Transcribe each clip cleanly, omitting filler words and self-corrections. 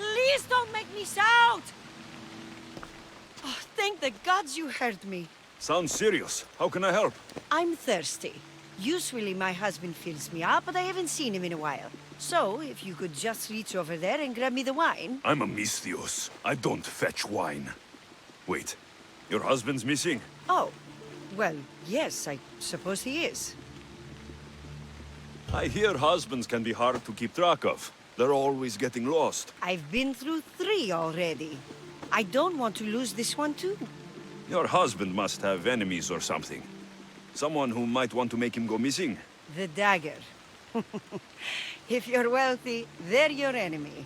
Please don't make me shout! Oh, thank the gods you heard me. Sounds serious. How can I help? I'm thirsty. Usually my husband fills me up, but I haven't seen him in a while. So, if you could just reach over there and grab me the wine... I'm a Misthios. I don't fetch wine. Wait, your husband's missing? Oh, well, yes, I suppose he is. I hear husbands can be hard to keep track of. They're always getting lost. I've been through 3 already. I don't want to lose this one too. Your husband must have enemies or something. Someone who might want to make him go missing. The dagger. If you're wealthy, they're your enemy.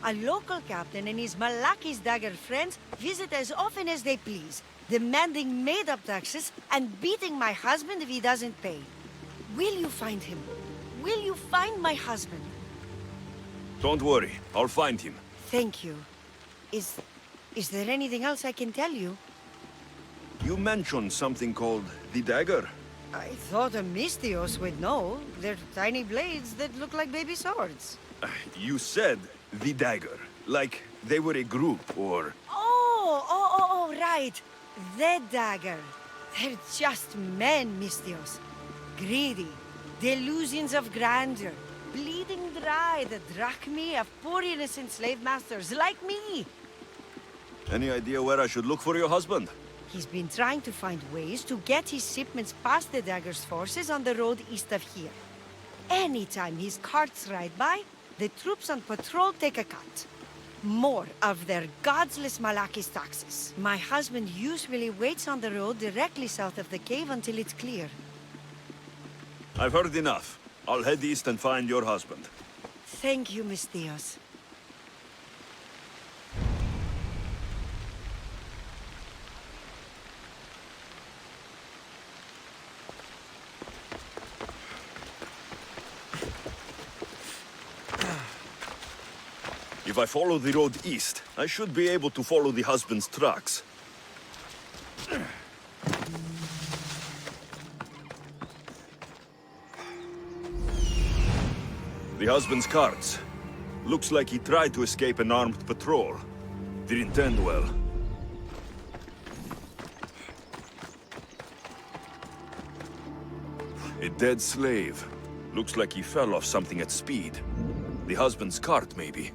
A local captain and his Malaki's dagger friends visit as often as they please, demanding made-up taxes and beating my husband if he doesn't pay. Will you find him? Will you find my husband? Don't worry, I'll find him. Thank you. Is there anything else I can tell you? You mentioned something called the dagger. I thought a Misthios would know. They're tiny blades that look like baby swords. You said the dagger, like they were a group, or... Oh, right. The dagger. They're just men, Misthios. Greedy. Delusions of grandeur. Bleeding dry the drachmae of poor innocent slave masters like me. Any idea where I should look for your husband? He's been trying to find ways to get his shipments past the dagger's forces on the road east of here. Anytime his carts ride by, the troops on patrol take a cut. More of their godless Malaki's taxes. My husband usually waits on the road directly south of the cave until it's clear. I've heard enough. I'll head east and find your husband. Thank you, Misthios. If I follow the road east, I should be able to follow the husband's tracks. The husband's carts. Looks like he tried to escape an armed patrol. Didn't end well. A dead slave. Looks like he fell off something at speed. The husband's cart, maybe.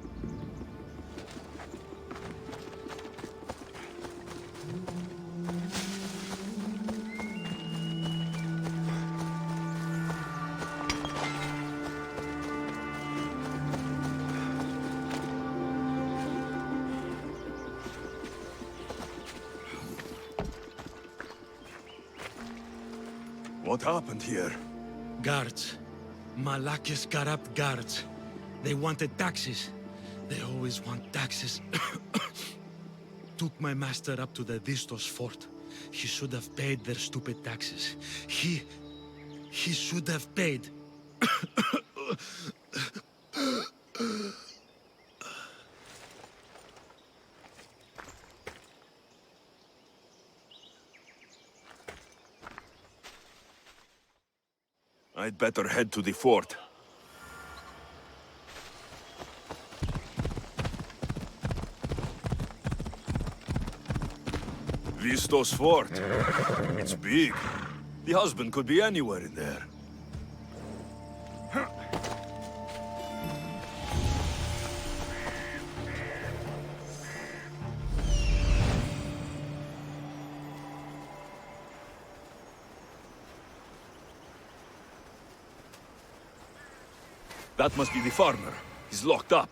What happened here? Guards. Malaki's corrupt guards. They wanted taxes. They always want taxes. Took my master up to the Distos fort. He should have paid their stupid taxes. He should have paid. I'd better head to the fort. Vistos Fort. It's big. The husband could be anywhere in there. That must be the farmer. He's locked up.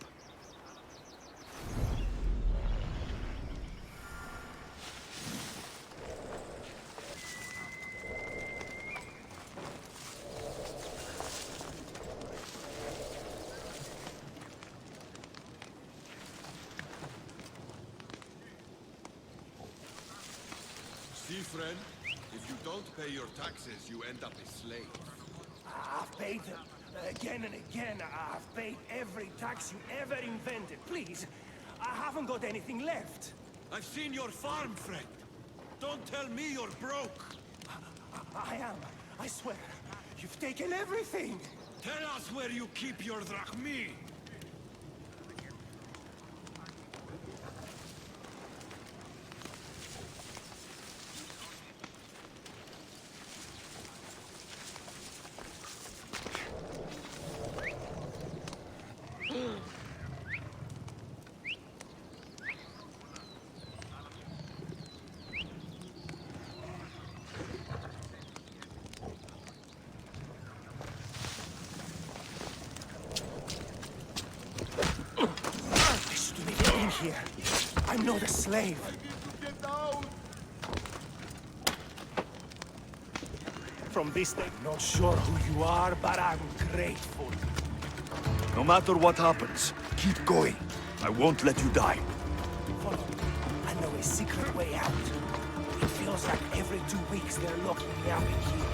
See, friend, if you don't pay your taxes, you end up a slave. I've paid them. Again and again, I've paid every tax you ever invented. Please, I haven't got anything left. I've seen your farm, friend. Don't tell me you're broke. I am. I swear. You've taken everything. Tell us where you keep your drachmae. here. I'm not a slave. Get down! From this day, not sure who you are, but I'm grateful. No matter what happens, keep going. I won't let you die. Follow me. I know a secret way out. It feels like every 2 weeks they're locking me up in here.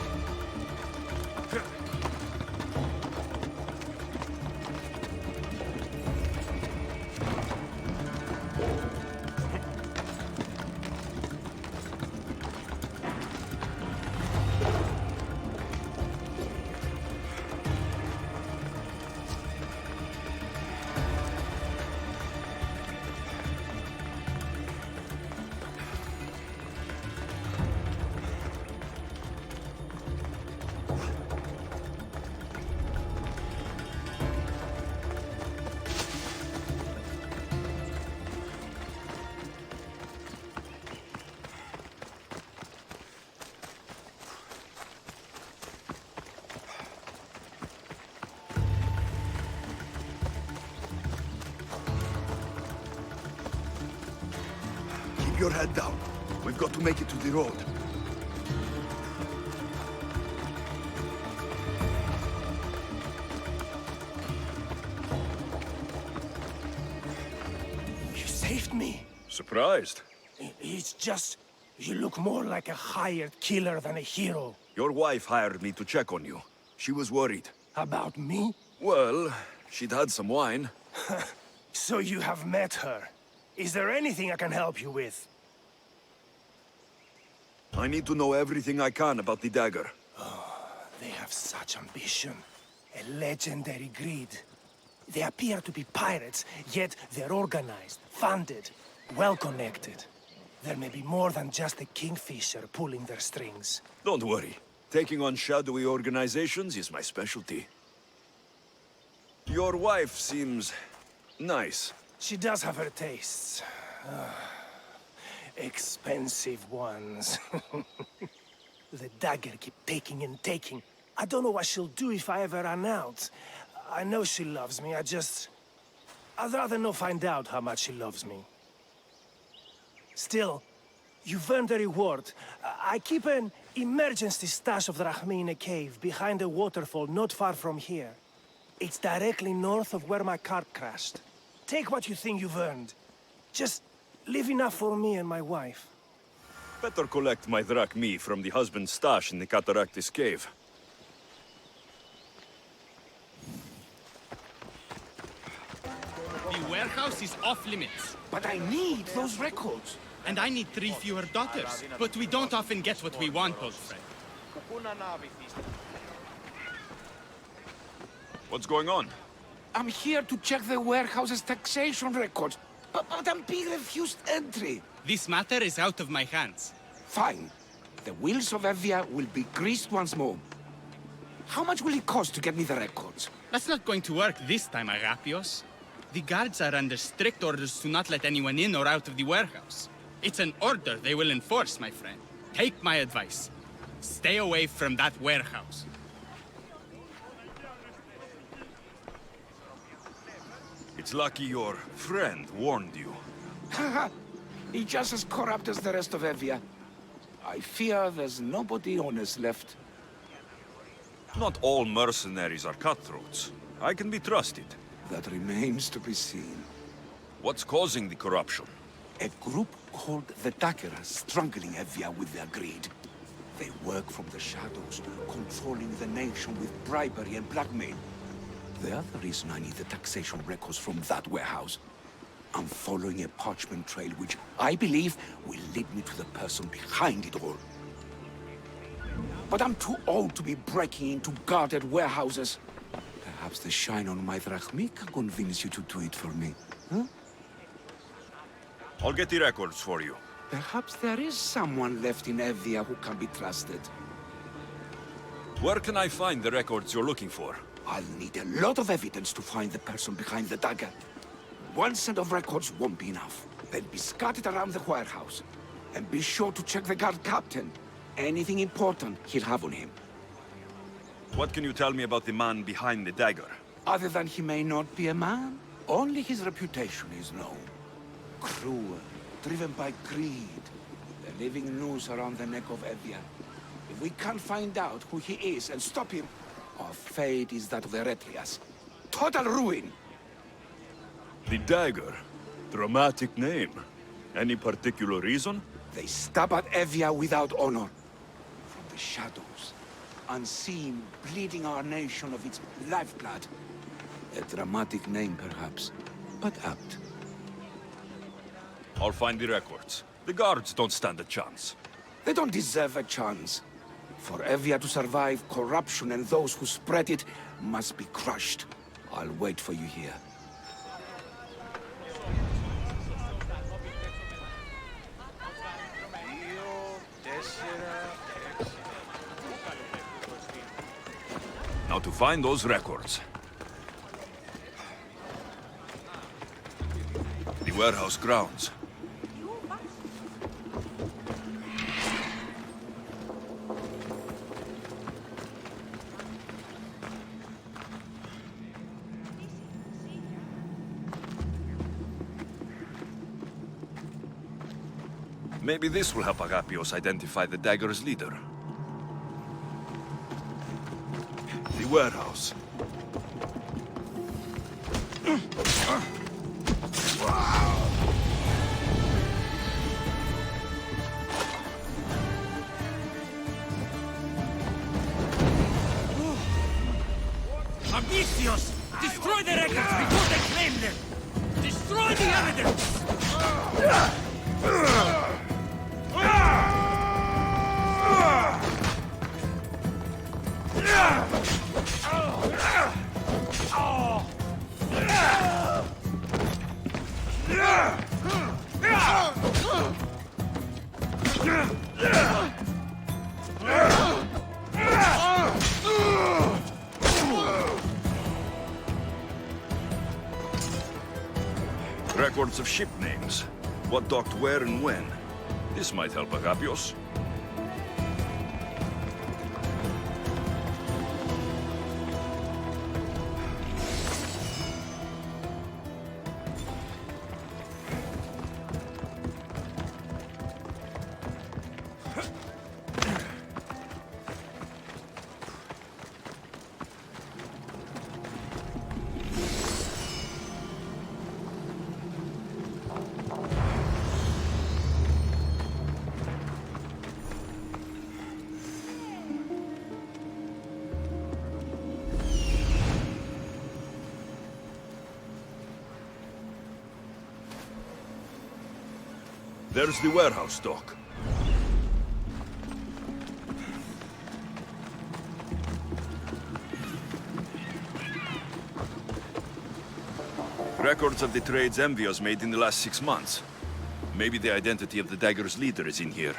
Keep your head down. We've got to make it to the road. You saved me. Surprised? It's just... you look more like a hired killer than a hero. Your wife hired me to check on you. She was worried. About me? Well, she'd had some wine. So you have met her. Is there anything I can help you with? I need to know everything I can about the dagger. They have such ambition. A legendary greed. They appear to be pirates, yet they're organized, funded, well-connected. There may be more than just a kingfisher pulling their strings. Don't worry. Taking on shadowy organizations is my specialty. Your wife seems... nice. She does have her tastes. Expensive ones. The dagger keep taking and taking. I don't know what she'll do if I ever run out. I know she loves me, I'd rather not find out how much she loves me. Still, you've earned a reward. I keep an emergency stash of drachmae in a cave behind a waterfall not far from here. It's directly north of where my cart crashed. Take what you think you've earned. Just leave enough for me and my wife. Better collect my drachmae from the husband's stash in the Cataractis cave. The warehouse is off limits. But I need those records. And I need 3 fewer daughters. But we don't often get what we want, old friend. What's going on? I'm here to check the warehouse's taxation records, but I'm being refused entry. This matter is out of my hands. Fine. The wheels of Evia will be greased once more. How much will it cost to get me the records? That's not going to work this time, Agapios. The guards are under strict orders to not let anyone in or out of the warehouse. It's an order they will enforce, my friend. Take my advice. Stay away from that warehouse. It's lucky your friend warned you. Haha. He's just as corrupt as the rest of Evia. I fear there's nobody honest left. Not all mercenaries are cutthroats. I can be trusted. That remains to be seen. What's causing the corruption? A group called the Dakeras struggling Evia with their greed. They work from the shadows, controlling the nation with bribery and blackmail. The other reason I need the taxation records from that warehouse. I'm following a parchment trail which I believe will lead me to the person behind it all. But I'm too old to be breaking into guarded warehouses. Perhaps the shine on my drachmae can convince you to do it for me, huh? I'll get the records for you. Perhaps there is someone left in Evia who can be trusted. Where can I find the records you're looking for? I'll need a lot of evidence to find the person behind the dagger. One set of records won't be enough. They'll be scattered around the warehouse. And be sure to check the guard captain. Anything important he'll have on him. What can you tell me about the man behind the dagger? Other than he may not be a man, only his reputation is known. cruel, driven by greed. The living noose around the neck of Evia. If we can't find out who he is and stop him, our fate is that of the Retrias. Total ruin! The dagger. Dramatic name. Any particular reason? They stab at Evia without honor. From the shadows, unseen, bleeding our nation of its lifeblood. A dramatic name, perhaps, but apt. I'll find the records. The guards don't stand a chance. They don't deserve a chance. For Evia to survive, corruption and those who spread it must be crushed. I'll wait for you here. Now to find those records. The warehouse grounds. Maybe this will help Agapios identify the dagger's leader. The warehouse. Ambitious! Destroy the records before they claim them! Destroy the evidence! Records of ship names. What docked where and when. This might help Agapios. There's the warehouse dock. Records of the trades Envios made in the last 6 months. Maybe the identity of the dagger's leader is in here.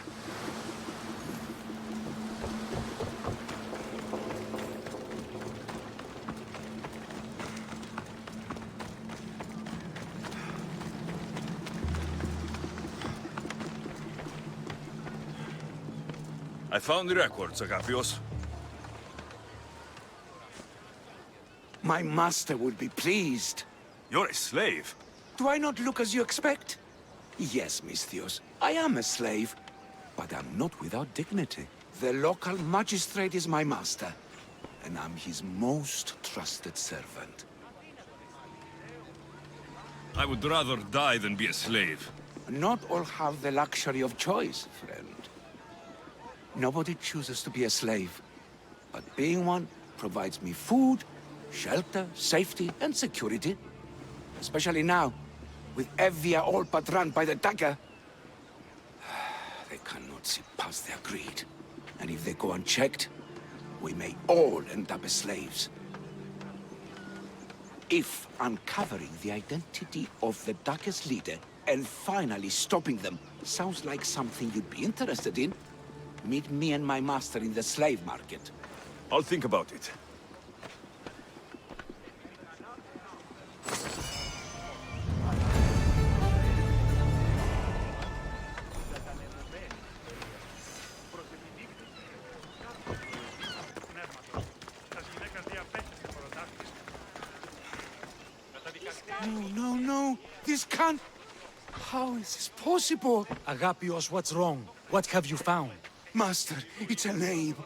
I found the records, Agapios. My master would be pleased. You're a slave. Do I not look as you expect? Yes, Misthios, I am a slave, but I'm not without dignity. The local magistrate is my master, and I'm his most trusted servant. I would rather die than be a slave. Not all have the luxury of choice, friend. Nobody chooses to be a slave, but being one provides me food, shelter, safety, and security. Especially now, with Evia all but run by the dagger. They cannot see past their greed. And if they go unchecked, we may all end up as slaves. If uncovering the identity of the dagger's leader and finally stopping them sounds like something you'd be interested in, meet me and my master in the slave market. I'll think about it. No, no, no! This can't... How is this possible? Agapios, what's wrong? What have you found? Master, it's a name.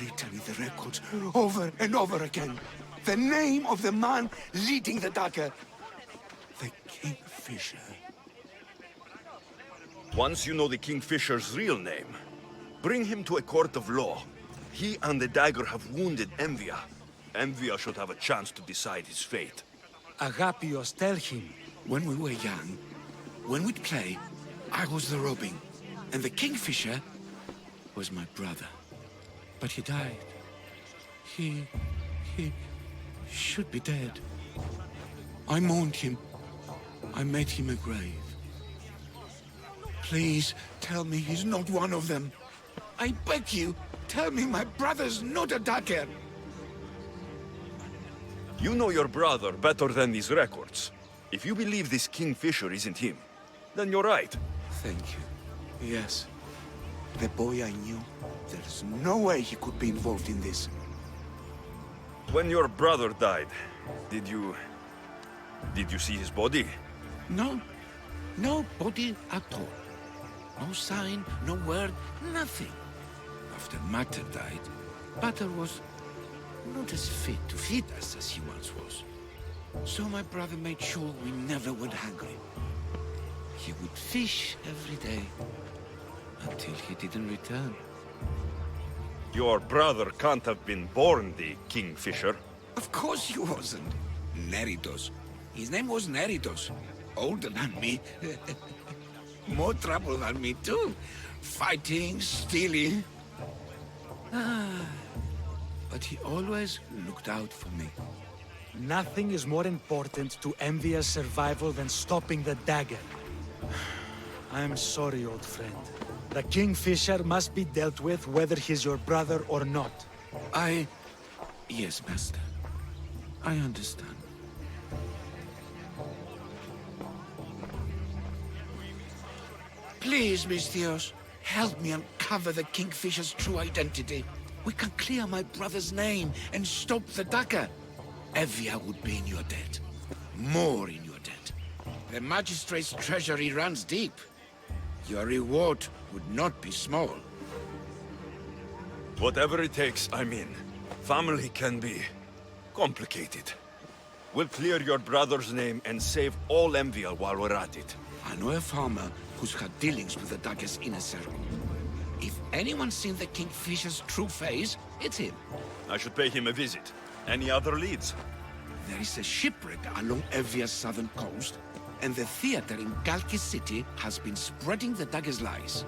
Written in the records over and over again. The name of the man leading the dagger. The Kingfisher. Once you know the Kingfisher's real name, bring him to a court of law. He and the dagger have wounded Envia. Envia should have a chance to decide his fate. Agapios, tell him. When we were young, when we'd play, I was the robin. And the Kingfisher was my brother. But he died. He should be dead. I mourned him. I made him a grave. Please, tell me he's not one of them. I beg you, tell me my brother's not a dagger. You know your brother better than these records. If you believe this Kingfisher isn't him, then you're right. Thank you. Yes. The boy I knew, there's no way he could be involved in this. When your brother died, did you see his body? No. No body at all. No sign, no word, nothing. After Mater died, Pater was not as fit to feed us as he once was. So my brother made sure we never went hungry. He would fish every day, until he didn't return. Your brother can't have been born the Kingfisher. Of course he wasn't. Neritos. His name was Neritos. Older than me. More trouble than me too. Fighting, stealing. But he always looked out for me. Nothing is more important to Envia's survival than stopping the dagger. I'm sorry, old friend. The Kingfisher must be dealt with whether he's your brother or not. Yes, Master. I understand. Please, Misthios, help me uncover the Kingfisher's true identity. We can clear my brother's name and stop the dagger. Evia would be in your debt. More in your debt. The Magistrate's treasury runs deep. Your reward would not be small. Whatever it takes, I'm in. Family can be complicated. We'll clear your brother's name and save all Envia while we're at it. I know a farmer who's had dealings with the dagger's inner circle. If anyone's seen the Kingfisher's true face, it's him. I should pay him a visit. Any other leads? There is a shipwreck along Evia's southern coast, and the theater in Kalki City has been spreading the dagger's lies.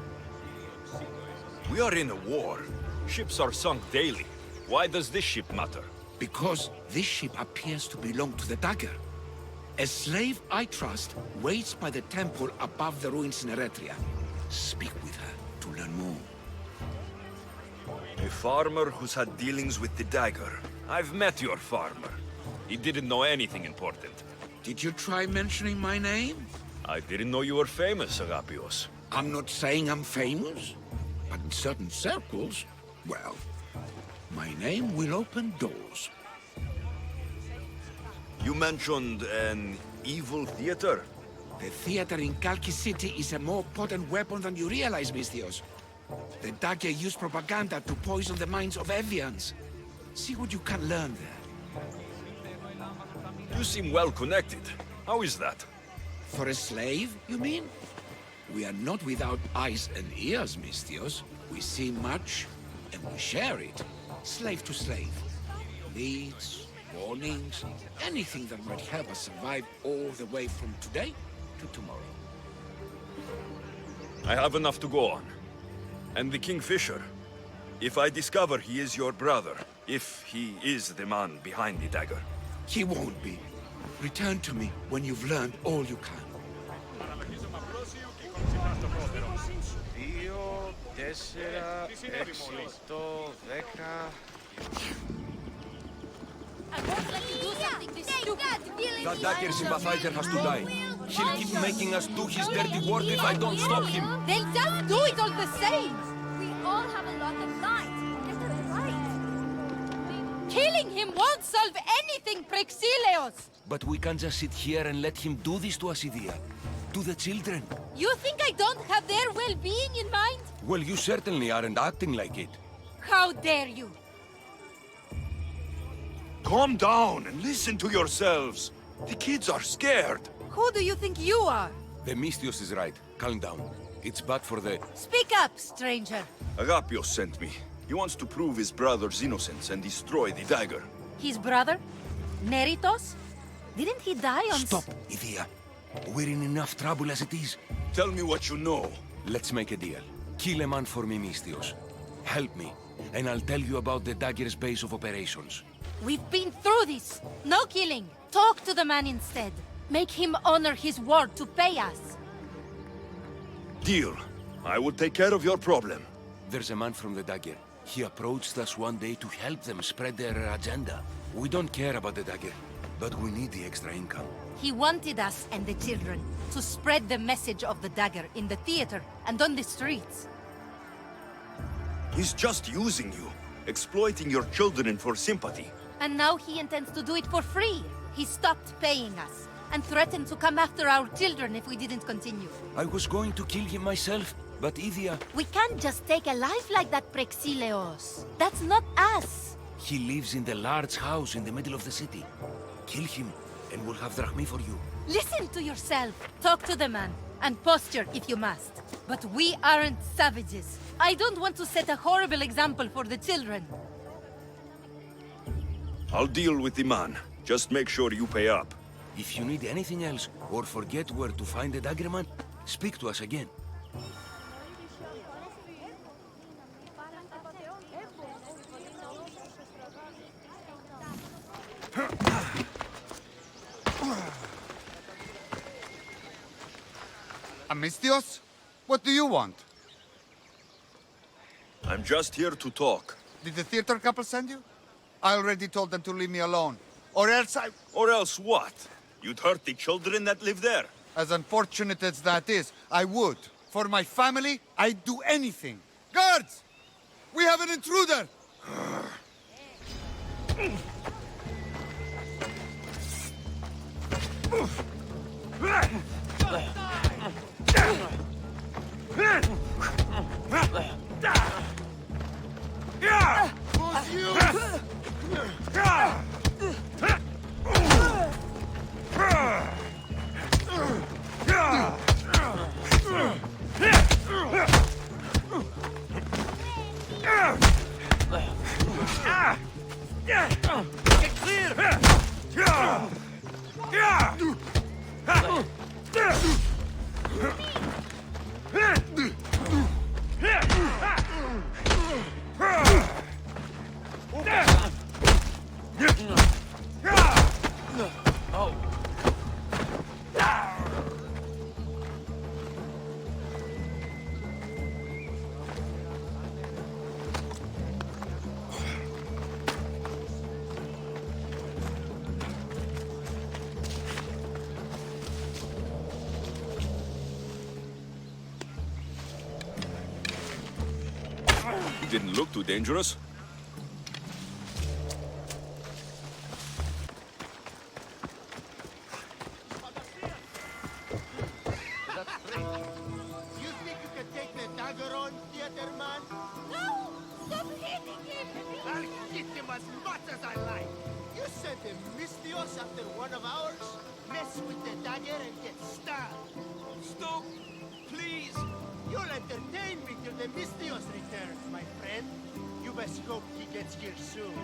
We are in a war. Ships are sunk daily. Why does this ship matter? Because this ship appears to belong to the dagger. A slave I trust waits by the temple above the ruins in Eretria. Speak with her to learn more. A farmer who's had dealings with the dagger. I've met your farmer. He didn't know anything important. Did you try mentioning my name? I didn't know you were famous, Agapios. I'm not saying I'm famous, but in certain circles, well, my name will open doors. You mentioned an evil theater? The theater in Kalki City is a more potent weapon than you realize, Misthios. The dagger used propaganda to poison the minds of Evians. See what you can learn there. You seem well connected. How is that? For a slave, you mean? We are not without eyes and ears, Misthios. We see much, and we share it. Slave to slave. Needs, warnings, anything that might help us survive all the way from today to tomorrow. I have enough to go on. And the Kingfisher. If I discover he is your brother, if he is the man behind the dagger. He won't be. Return to me when you've learned all you can. 2, 4, 6. That dagger sympathizer has to die. He'll keep making us do his dirty work if I don't stop him. They'll just do it all the same. We all have a lot of light. Get it right. Killing him won't solve anything, Praxilios! But we can't just sit here and let him do this to us, Idia. To the children. You think I don't have their well-being in mind? Well, you certainly aren't acting like it. How dare you! Calm down and listen to yourselves. The kids are scared. Who do you think you are? The Mystios is right. Calm down. It's bad for the... Speak up, stranger. Agapios sent me. He wants to prove his brother's innocence and destroy the dagger. His brother? Neritos? Didn't he die on... Stop, Idia. We're in enough trouble as it is. Tell me what you know. Let's make a deal. Kill a man for me, Mystios. Help me, and I'll tell you about the dagger's base of operations. We've been through this. No killing. Talk to the man instead. Make him honor his word to pay us. Deal. I will take care of your problem. There's a man from the dagger. He approached us one day to help them spread their agenda. We don't care about the dagger, but we need the extra income. He wanted us and the children to spread the message of the dagger in the theater and on the streets. He's just using you, exploiting your children for sympathy. And now he intends to do it for free. He stopped paying us and threatened to come after our children if we didn't continue. I was going to kill him myself, but Idia... We can't just take a life like that, Praxilios. That's not us. He lives in the large house in the middle of the city. Kill him, and we'll have drachmi for you. Listen to yourself. Talk to the man, and posture if you must. But we aren't savages. I don't want to set a horrible example for the children. I'll deal with the man. Just make sure you pay up. If you need anything else, or forget where to find the dagger man, speak to us again. Amistios? What do you want? I'm just here to talk. Did the theater couple send you? I already told them to leave me alone. Or else I... Or else what? You'd hurt the children that live there. As unfortunate as that is, I would. For my family, I'd do anything. Guards! We have an intruder! Get clear! Didn't look too dangerous. You think you can take the dagger on, theater man? No! Stop hitting him! I'll hit him as much as I like. You sent a Mystios after one of ours? Mess with the dagger and get stabbed. Stop, please. You'll entertain me till the Mystios returns, my friend. You best hope he gets here soon.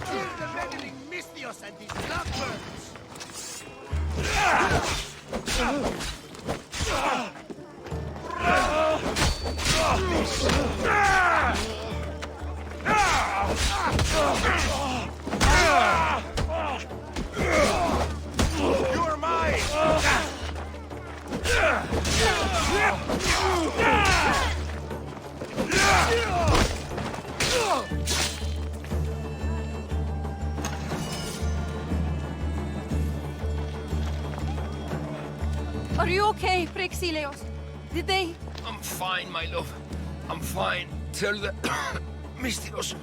Kill the meddling Mystios and his lovebirds! You're mine! Are you okay, Praxilios? Did they... I'm fine, my love. I'm fine. Tell the... Mystios.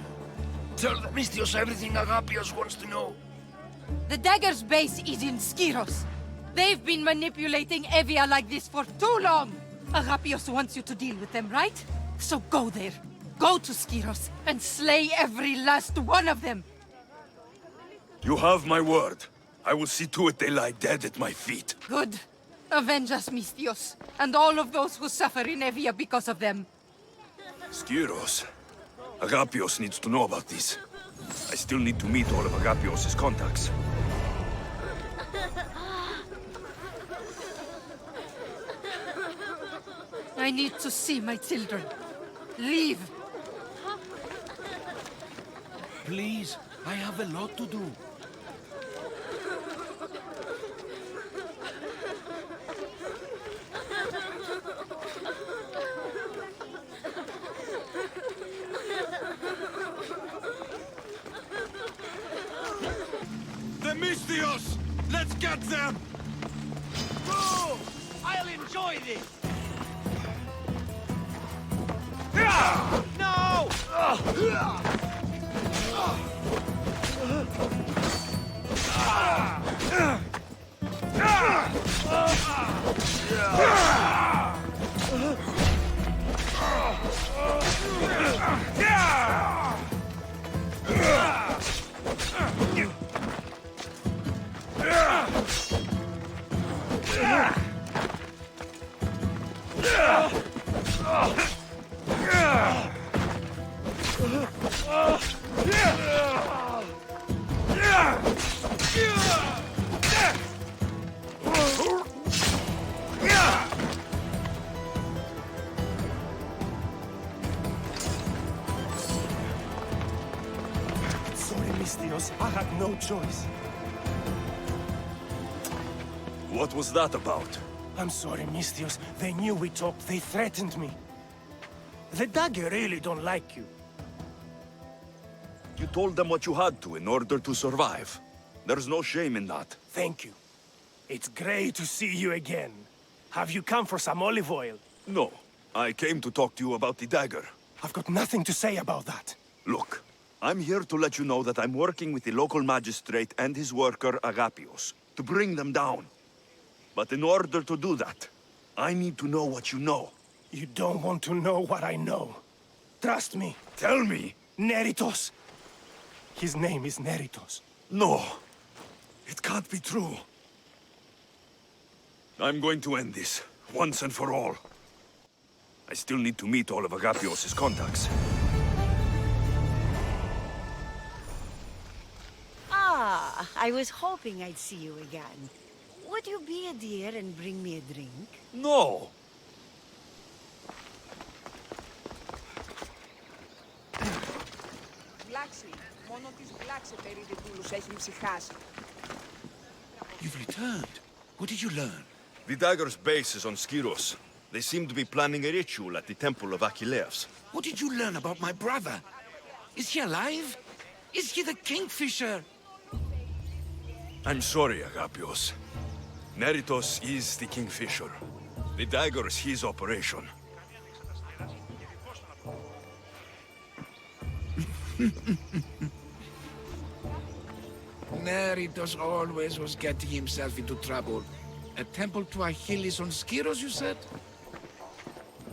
Tell the Mystios everything Agapios wants to know. The Dagger's base is in Skiros. They've been manipulating Evia like this for too long. Agapios wants you to deal with them, right? So go there. Go to Skiros and slay every last one of them. You have my word. I will see to it they lie dead at my feet. Good. Avenge us, Mystios, and all of those who suffer in Evia because of them. Skiros. Agapios needs to know about this. I still need to meet all of Agapios' contacts. I need to see my children. Leave. Please, I have a lot to do. The Mystios! Let's get them! Go! I'll enjoy this! No! Sorry, Mystios. I had no choice. What was that about? I'm sorry, Mystios. They knew we talked. They threatened me. The Dagger really don't like you. You told them what you had to in order to survive. There's no shame in that. Thank you. It's great to see you again. Have you come for some olive oil? No. I came to talk to you about the dagger. I've got nothing to say about that. Look, I'm here to let you know that I'm working with the local magistrate and his worker, Agapios, to bring them down. But in order to do that, I need to know what you know. You don't want to know what I know. Trust me. Tell me! Neritos. His name is Neritos. No. It can't be true. I'm going to end this, once and for all. I still need to meet all of Agapios' contacts. Ah, I was hoping I'd see you again. Would you be a dear and bring me a drink? No! You've returned. What did you learn? The dagger's base is on Skiros. They seem to be planning a ritual at the temple of Achilleus. What did you learn about my brother? Is he alive? Is he the Kingfisher? I'm sorry, Agapios. Neritos is the Kingfisher. The dagger is his operation. Neritos always was getting himself into trouble. A temple to Achilles on Skiros, you said?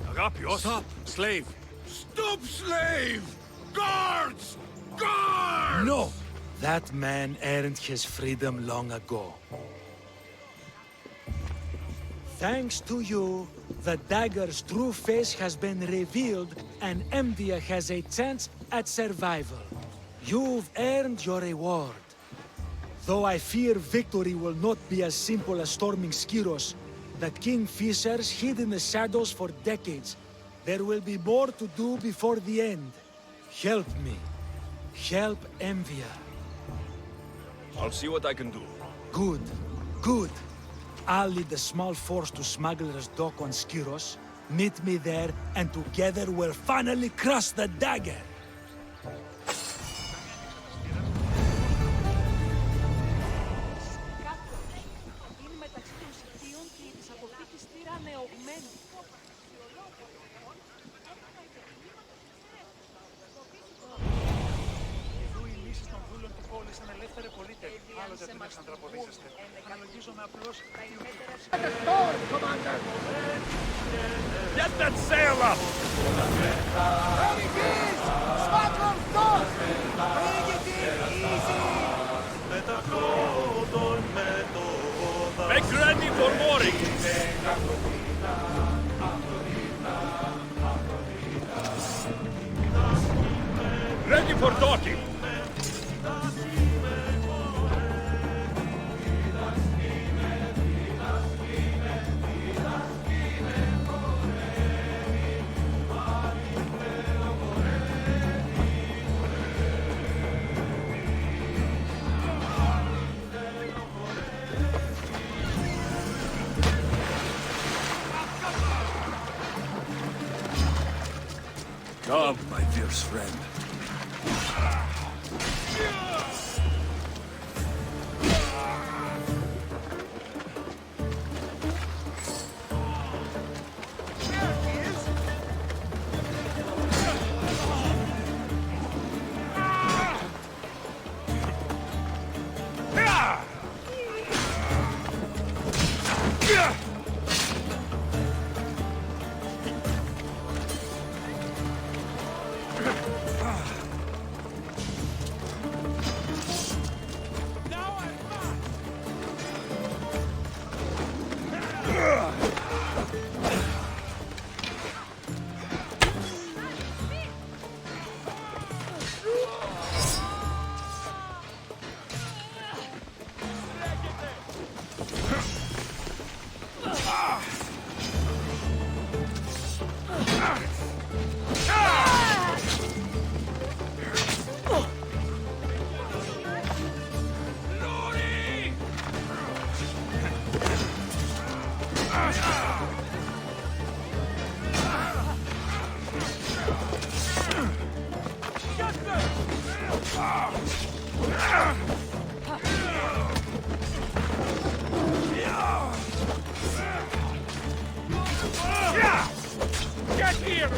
Agapios! Stop, slave! Stop, slave! Guards! Guards! No! That man earned his freedom long ago. Thanks to you, the dagger's true face has been revealed and Envia has a chance at survival. You've earned your reward. Though I fear victory will not be as simple as storming Skiros, the Kingfishers hid in the shadows for decades. There will be more to do before the end. Help me. Help Envia. I'll see what I can do. Good. Good. I'll lead a small force to Smuggler's Dock on Skiros. Meet me there, and together we'll finally crush the dagger! Get that sail up! Ready, geese! Squadron, stop! Bring it in easy! Make ready for mooring! Ready for docking! Come, my fierce friend. Get here!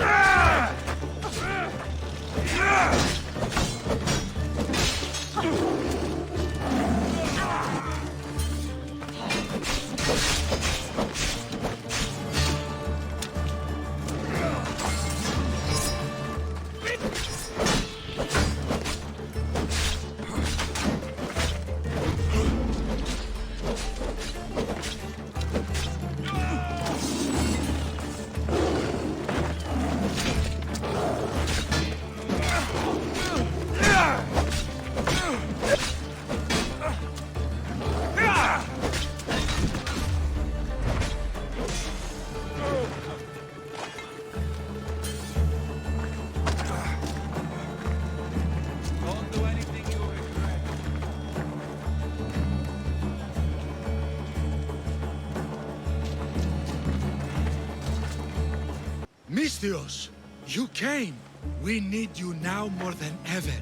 Misthios, you came. We need you now more than ever.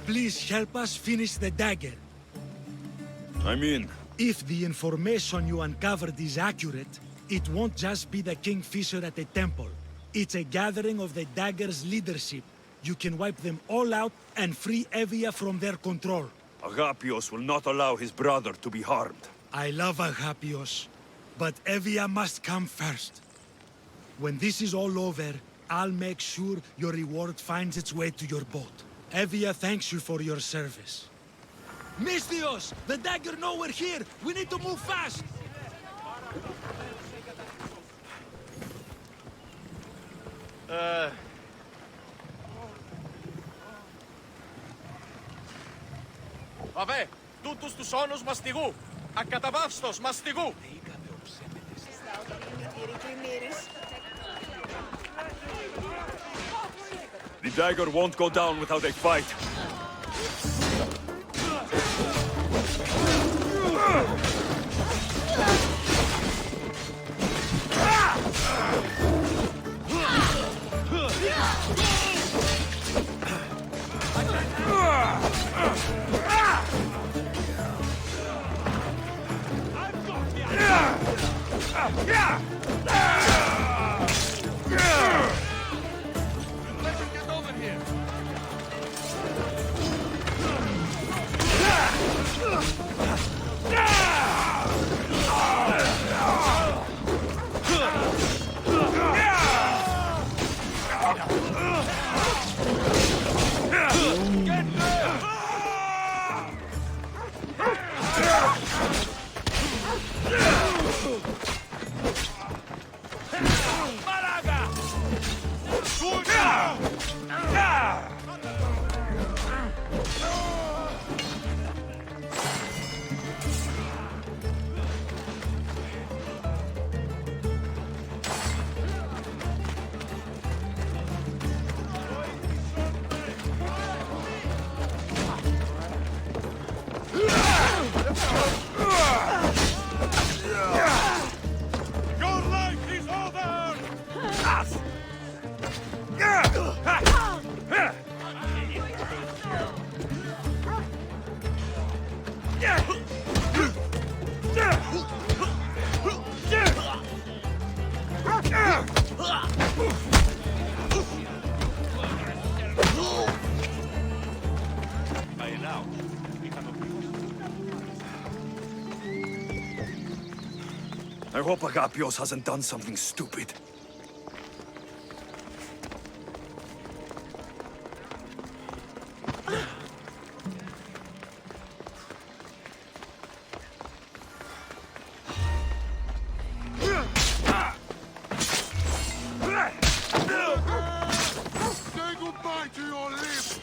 Please help us finish the dagger. I'm in. If the information you uncovered is accurate, it won't just be the Kingfisher at the temple. It's a gathering of the dagger's leadership. You can wipe them all out and free Evia from their control. Agapios will not allow his brother to be harmed. I love Agapios, but Evia must come first. When this is all over, I'll make sure your reward finds its way to your boat. Evia thanks you for your service. Misthios! The dagger know we're here! We need to move fast! Βαβέ, τούτους τους όνους μαστιγού! Ακαταβαύστος μαστιγού! The dagger won't go down without a fight. Get over here! Your life is over! I hope Agapios hasn't done something stupid. Say goodbye to your lips!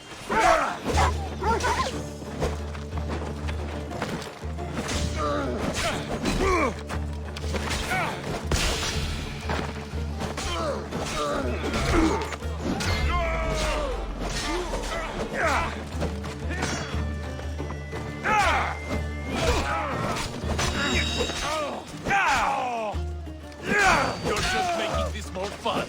You're just making this more fun.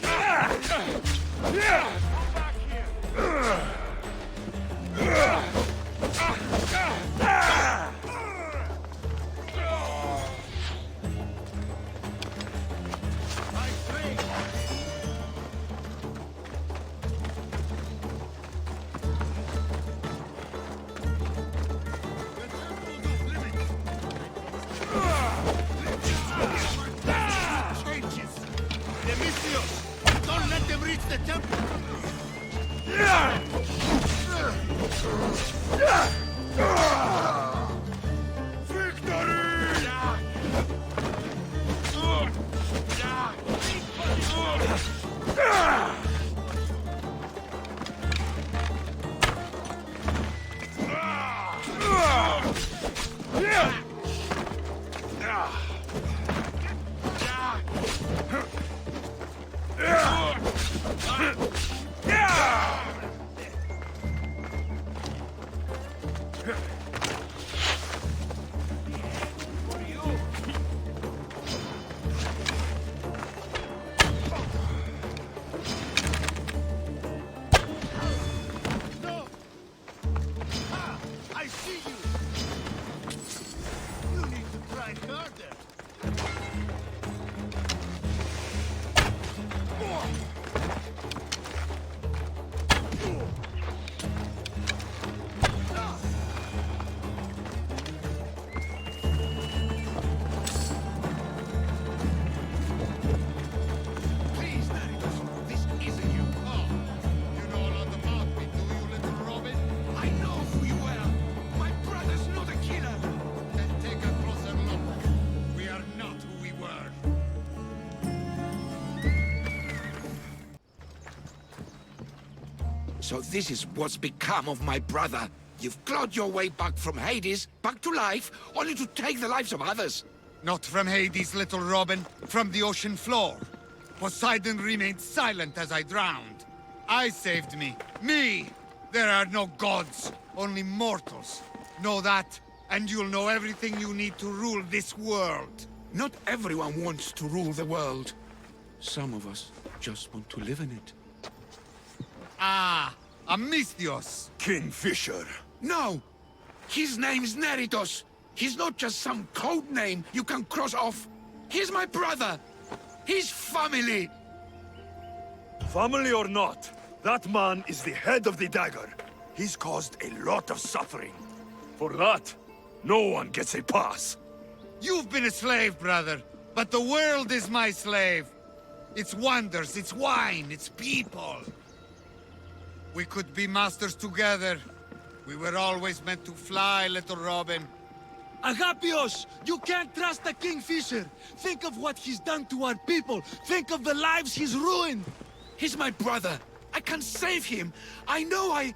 Don't let them reach the temple! I see you! You need to try harder! Please, Naridos, this isn't you. Oh, you know all on the mouthpiece, do you, little Robin? I know who you are. My brother's not a killer. Then take a closer look. We are not who we were. So this is what's become of my brother. You've clawed your way back from Hades, back to life, only to take the lives of others. Not from Hades, little Robin. From the ocean floor. Poseidon remained silent as I drowned. I saved me. Me! There are no gods, only mortals. Know that, and you'll know everything you need to rule this world. Not everyone wants to rule the world. Some of us just want to live in it. Ah, Amistios. Kingfisher. No! His name's Neritos. He's not just some code name you can cross off. He's my brother. He's family. Family or not, that man is the head of the dagger. He's caused a lot of suffering. For that, no one gets a pass. You've been a slave, brother, but the world is my slave. Its wonders, its wine, its people. We could be masters together. We were always meant to fly, little Robin. Agapios! You can't trust the Kingfisher! Think of what he's done to our people! Think of the lives he's ruined! He's my brother. I can save him. I know I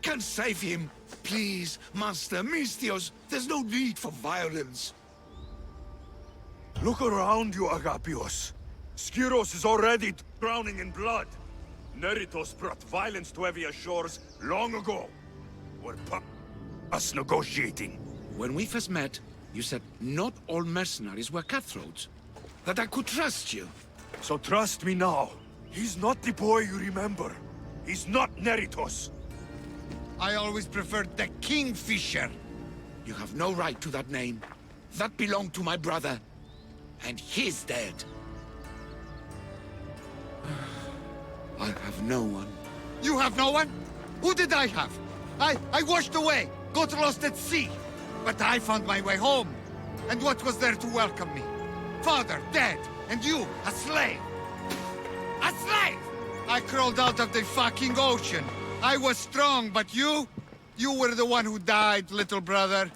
can save him. Please, Master Mistios, there's no need for violence. Look around you, Agapios. Skiros is already drowning in blood. Neritos brought violence to Evia shores long ago. We're us negotiating. When we first met, You said not all mercenaries were cutthroats. That I could trust you. So trust me now. He's not the boy you remember. He's not Neritos. I always preferred the Kingfisher. You have no right to that name. That belonged to my brother. And he's dead. I have no one. You have no one? Who did I have? I washed away, got lost at sea. But I found my way home. And what was there to welcome me? Father, dead, and you, a slave. A slave! I crawled out of the fucking ocean. I was strong, but you were the one who died, little brother.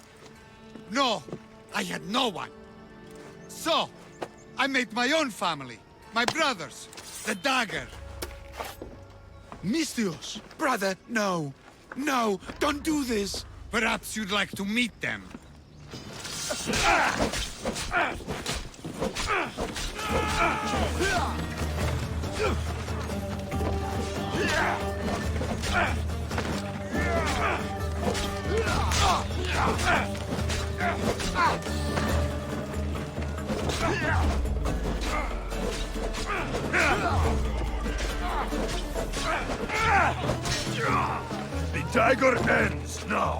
No, I had no one. So, I made my own family. My brothers, the dagger. Misthios! Brother, no. No, don't do this. Perhaps you'd like to meet them. The dagger ends now.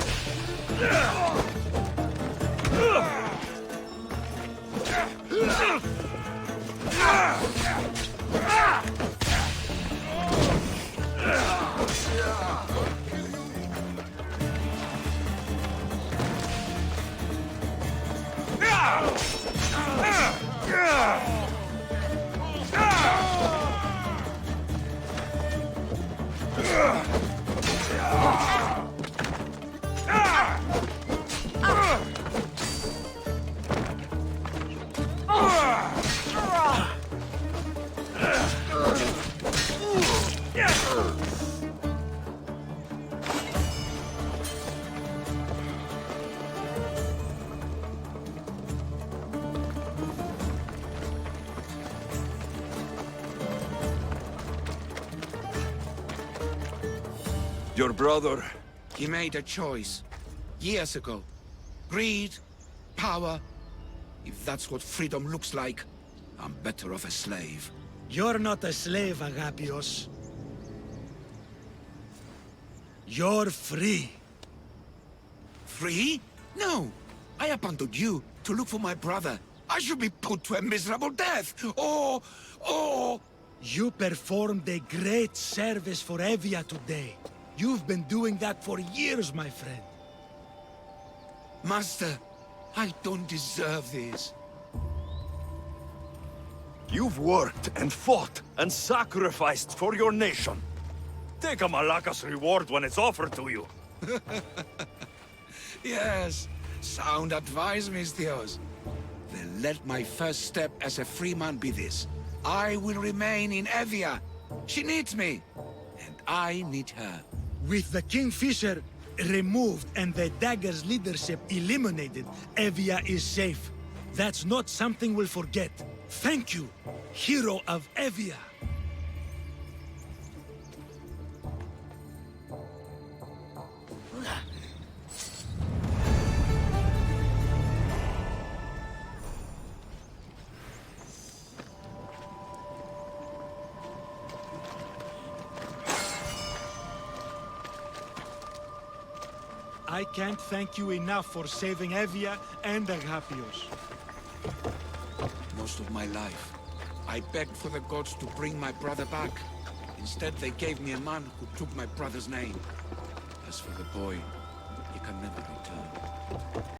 Your brother... He made a choice. Years ago. Greed, power. If that's what freedom looks like, I'm better off a slave. You're not a slave, Agapios. You're free. Free? No. I abandoned you to look for my brother. I should be put to a miserable death. Or... You performed a great service for Evia today. You've been doing that for years, my friend. Master, I don't deserve this. You've worked and fought and sacrificed for your nation. Take a Malaka's reward when it's offered to you. Yes, sound advice, Misthios. Then let my first step as a free man be this. I will remain in Evia. She needs me, and I need her. With the Kingfisher removed and the Dagger's leadership eliminated, Evia is safe. That's not something we'll forget. Thank you, hero of Evia. I can't thank you enough for saving Evia and Agapios. Most of my life, I begged for the gods to bring my brother back. Instead, they gave me a man who took my brother's name. As for the boy, he can never